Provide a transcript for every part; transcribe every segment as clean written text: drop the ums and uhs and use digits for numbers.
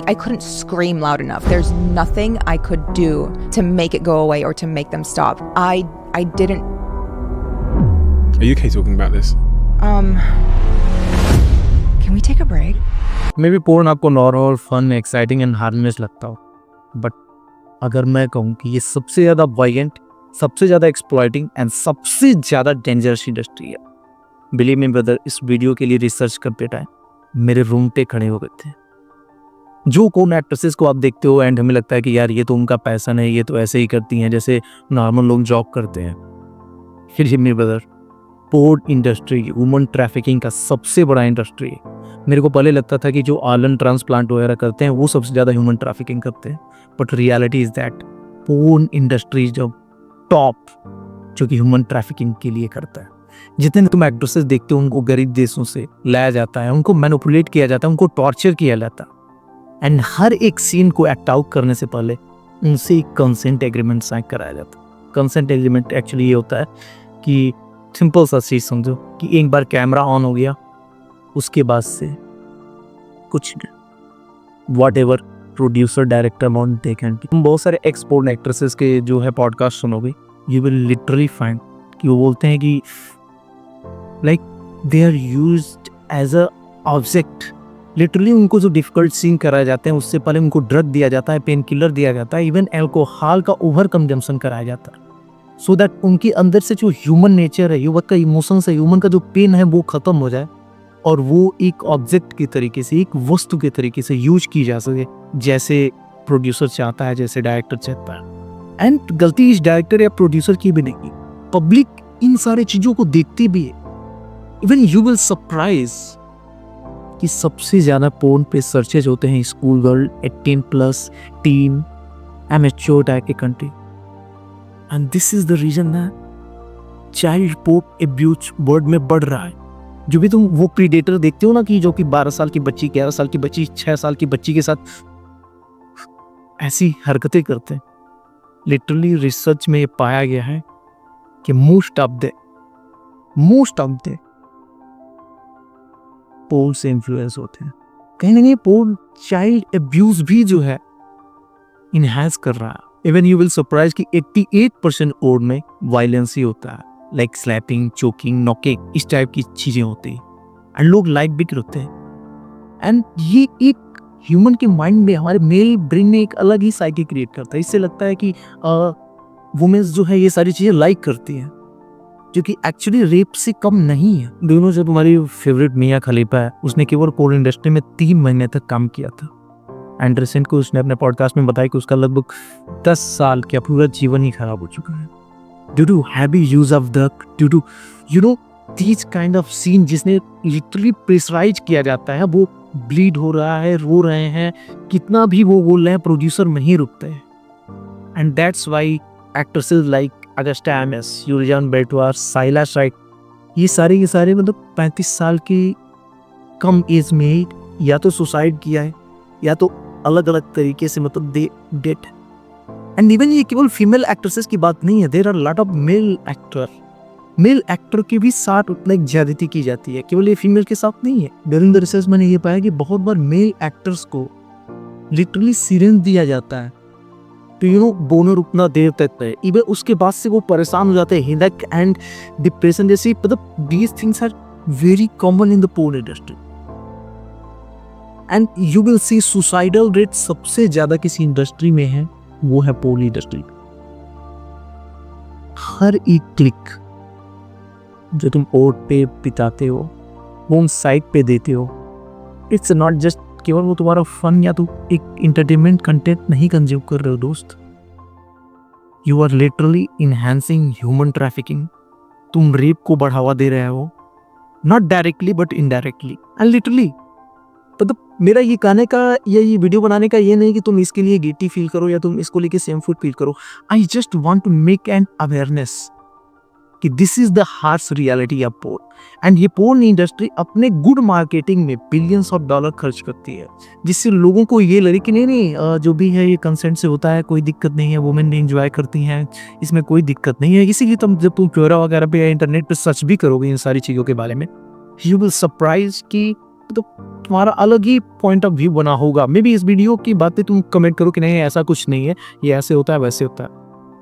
I couldn't scream loud enough. There's nothing I could do to make it go away or to make them stop. I didn't. Are you okay talking about this? Can we take a break? May be porn आपको normal, fun, exciting and harmless लगता हो, but अगर मैं कहूँ कि ये सबसे ज़्यादा वायलेंट, सबसे ज़्यादा एक्सप्लॉइटिंग एंड सबसे ज़्यादा डेंजरस इंडस्ट्री है। बिलीव मी ब्रदर, इस वीडियो के लिए रिसर्च करते टाइम मेरे रोंगटे खड़े हो गए थे। जो कौन एक्ट्रेसेस को आप देखते हो एंड हमें लगता है कि यार ये तो उनका पैशन है, ये तो ऐसे ही करती हैं जैसे नॉर्मल लोग जॉब करते हैं। फिर मेरे brother, porn industry human trafficking का सबसे बड़ा इंडस्ट्री है। मेरे को पहले लगता था कि जो आर्गन ट्रांसप्लांट वगैरह करते हैं वो सबसे ज़्यादा ह्यूमन ट्रैफिकिंग करते हैं, but reality is that porn industry जो टॉप जो कि ह्यूमन ट्रैफिकिंग के लिए करता है। जितने तुम एक्ट्रेसेस देखते हो उनको गरीब देशों से लाया जाता है, उनको मैनिपुलेट किया जाता है, उनको टॉर्चर किया जाता है एंड हर एक सीन को एक्ट आउट करने से पहले उनसे एक कंसेंट एग्रीमेंट साइन कराया जाता है। कंसेंट एग्रीमेंट एक्चुअली ये होता है कि सिंपल सा चीज समझो कि एक बार कैमरा ऑन हो गया उसके बाद से कुछ what ever producer director amount they can. तुम बहुत सारे एक्सपोर्ट एक्ट्रेसेस के जो है पॉडकास्ट सुनोगे, यू विल लिटरली फाइंड कि वो बोलते हैं कि like they are used as a object. Literally उनको जो डिफिकल्ट सीन कराए जाते हैं उससे पहले उनको ड्रग दिया जाता है, पेन किलर दिया जाता है, इवन एल्कोहल का ओवर कंजम्पशन कराया जाता है, सो दैट उनके अंदर से जो ह्यूमन नेचर है, ह्यूमन का इमोशंस है, ह्यूमन का जो पेन है वो खत्म हो जाए और वो एक ऑब्जेक्ट की तरीके से, एक वस्तु के तरीके से यूज की जा सके जैसे प्रोड्यूसर चाहता है, जैसे डायरेक्टर चाहता है। एंड गलती इस डायरेक्टर या प्रोड्यूसर की भी नहीं, पब्लिक इन सारी चीजों को देखती भी है। इवन यू विल सरप्राइज कि सबसे ज्यादा पोर्न पे सर्चेज होते हैं school girl, 18+ teen, amateur type के country. And this is the reason that child porn abuse world में बढ़ रहा है। जो भी तुम वो प्रीडेटर देखते हो ना कि जो कि 12 साल की बच्ची, 11 साल की बच्ची, 6 साल की बच्ची के साथ ऐसी हरकतें करते हैं, लिटरली रिसर्च में ये पाया गया है कि मोस्ट ऑफ द पोर्न से इन्फ्लुएंस होते हैं। कहीं ना कहीं पोर्न चाइल्ड अब्यूज भी जो है इनहैंस कर रहा है। इवन यू विल सरप्राइज कि 88% पोर्न में वायलेंस ही होता है, लाइक स्लैपिंग, चोकिंग, नॉकिंग, इस टाइप की चीजें होती हैं एंड लोग लाइक भी करते हैं। एंड ये एक ह्यूमन के माइंड में, हमारे मेल ब्रेन में एक अलग ही साइकी क्रिएट करता है। इससे लगता है कि वुमेन्स जो है ये सारी चीजें लाइक करती हैं, जो कि एक्चुअली रेप से कम नहीं है। दोनों जब हमारी फेवरेट मिया खलीफा है, उसने केवल पोर्न इंडस्ट्री में 3 महीने तक काम किया था एंड रिसेंट को उसने अपने पॉडकास्ट में बताया कि उसका लगभग 10 साल का पूरा जीवन ही खराब हो चुका है due to heavy use of drug, due to you know these kind of scene जिसने लिटरली प्रेशराइज किया जाता है। वो ब्लीड हो रहा है, रो रहे हैं, कितना भी वो बोल रहे हैं, प्रोड्यूसर नहीं रुकते हैं। And that's why actresses like August Ames, Yurizan Beltran, साइला शाइक, ये सारे मतलब 35 साल की कम एज में या तो सुसाइड किया है या तो अलग अलग तरीके से मतलब दे डेट। एंड इवन ये केवल फीमेल एक्ट्रेसेस की बात नहीं है, there are lot of male actor के भी साथ उतना ज्यादती की जाती है, केवल ये फीमेल के साथ नहीं है। ड्यूरिंग द रिसर्च मैंने ये पाया कि बहुत बार मेल एक्टर्स को लिटरली सिरिंज दिया जाता है तो बोनर उतना देर तक है, इवन उसके बाद से वो परेशान हो जाते हैं, हेडेक एंड डिप्रेशन जैसी, मतलब these things are very common in the porn industry. And you will see suicidal rate सबसे ज्यादा किसी इंडस्ट्री में है, वो है पोर्न इंडस्ट्री। हर एक क्लिक जो तुम पोर्न पे बिताते हो, वो उन साइट पे देते हो, इट्स नॉट जस्ट केवल वो तुम्हारा फन या तुम एक इंटरटेनमेंट कंटेंट नहीं कंज्यूम कर रहे हो दोस्त, you are literally enhancing human trafficking. तुम रेप को बढ़ावा दे रहे हो, not directly but indirectly. And literally मतलब मेरा ये कहने का या ये वीडियो बनाने का ये नहीं कि तुम इसके लिए गिल्टी फील करो या तुम इसको लेके सेमफुल फील करो। I just want to make an awareness कि this is the harsh reality of porn. And ये पोर्न इंडस्ट्री अपने गुड मार्केटिंग में बिलियंस ऑफ डॉलर खर्च करती है, जिससे लोगों को ये लगे कि नहीं जो भी है ये कंसेंट से होता है, कोई दिक्कत नहीं है, वुमेन एंजॉय करती हैं, इसमें कोई दिक्कत नहीं है। इसीलिए तुम जब तुम क्योरा वगैरह पे या इंटरनेट पे सर्च भी करोगे इन सारी चीज़ों के बारे में, यू विल सरप्राइज कि तो तुम्हारा अलग ही पॉइंट ऑफ व्यू बना होगा। मे बी इस वीडियो की बातें तुम कमेंट करो कि नहीं ऐसा कुछ नहीं है, ये ऐसे होता है वैसे होता है,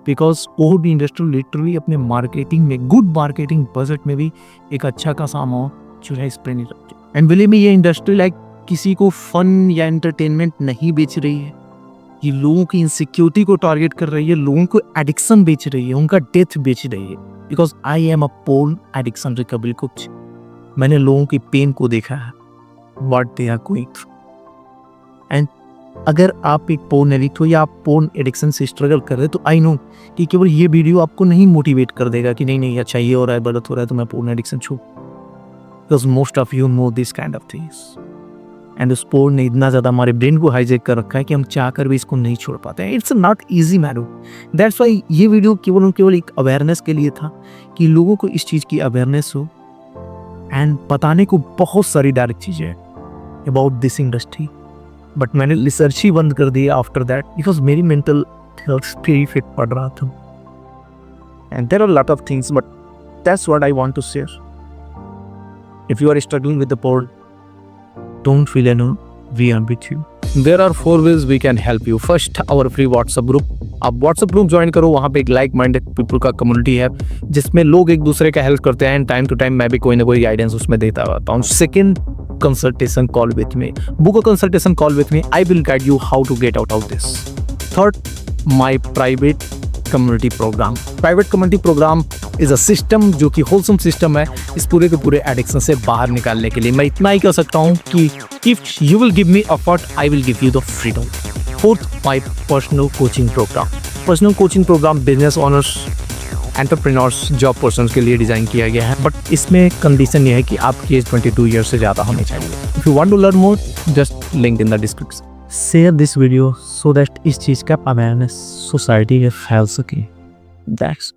बिकॉज ओड इंडस्ट्री लिटरली अपने मार्केटिंग में, गुड मार्केटिंग बजट में भी एक अच्छा खासा अमाउंट जो है स्पेंड नहीं करती। एंड बिलीव मी, ये इंडस्ट्री लाइक किसी को फन या एंटरटेनमेंट नहीं बेच रही है, ये लोगों की इनसिक्योरिटी को टारगेट कर रही है, लोगों को एडिक्शन बेच रही है, उनका डेथ बेच रही है। Because I am a porn addiction recovery coach. मैंने लोगों की पेन को देखा है, what they are going through. And अगर आप एक पोर्न एडिक्ट हो या आप पोर्न एडिक्शन से स्ट्रगल कर रहे हो, तो आई नो कि केवल ये वीडियो आपको नहीं मोटिवेट कर देगा कि नहीं नहीं अच्छा ये हो रहा है, गलत हो रहा है, तो मैं पोर्न एडिक्शन छोड़। Because most of you know this kind of things. And उस पोर्न ने इतना ज़्यादा हमारे ब्रेन को हाईजेक कर रखा है कि हम चाहकर भी इसको नहीं छोड़ पाते हैं। It's not easy matter. That's why ये वीडियो केवल एक अवेयरनेस के लिए था कि लोगों को इस चीज़ की अवेयरनेस हो एंड बताने को बहुत सारी डायरेक्ट चीज़ें अबाउट दिस इंडस्ट्री। बट मैंने रिसर्च ही बंद कर दिया आफ्टर दैट, बिकॉज मेरी मेंटल हेल्थ पे इफेक्ट पड़ रहा था। And there are lot of things, but that's what I want to share. If you are struggling with the porn, don't feel alone, we are with you. There are 4 ways we can help you. First, our free WhatsApp group. आप WhatsApp group join करो, वहाँ पे एक like minded people का community है जिसमें लोग एक दूसरे का हेल्प करते हैं एंड टाइम टू टाइम मैं भी कोई ना कोई गाइडेंस उसमें देता रहता हूँ। Second, consultation call with me. Book a consultation call with me, I will guide you how to get out of this. Third, my private community programme. Private community programme is a system जो कि wholesome system है इस पूरे के पूरे addiction से बाहर निकालने के लिए। मैं इतना ही कह सकता हूँ कि if you will give me effort, I will give you the freedom. Fourth, my personal coaching programme. Personal coaching programme business owners, entrepreneurs, job persons के लिए डिजाइन किया गया है, बट इसमें कंडीशन ये है कि आपकी एज 22 ईयर से ज़्यादा होनी चाहिए। If you want to learn more, just link in the description. Share this video so that इस चीज़ का अवेयरनेस सोसाइटी में फैल सके। दैट्स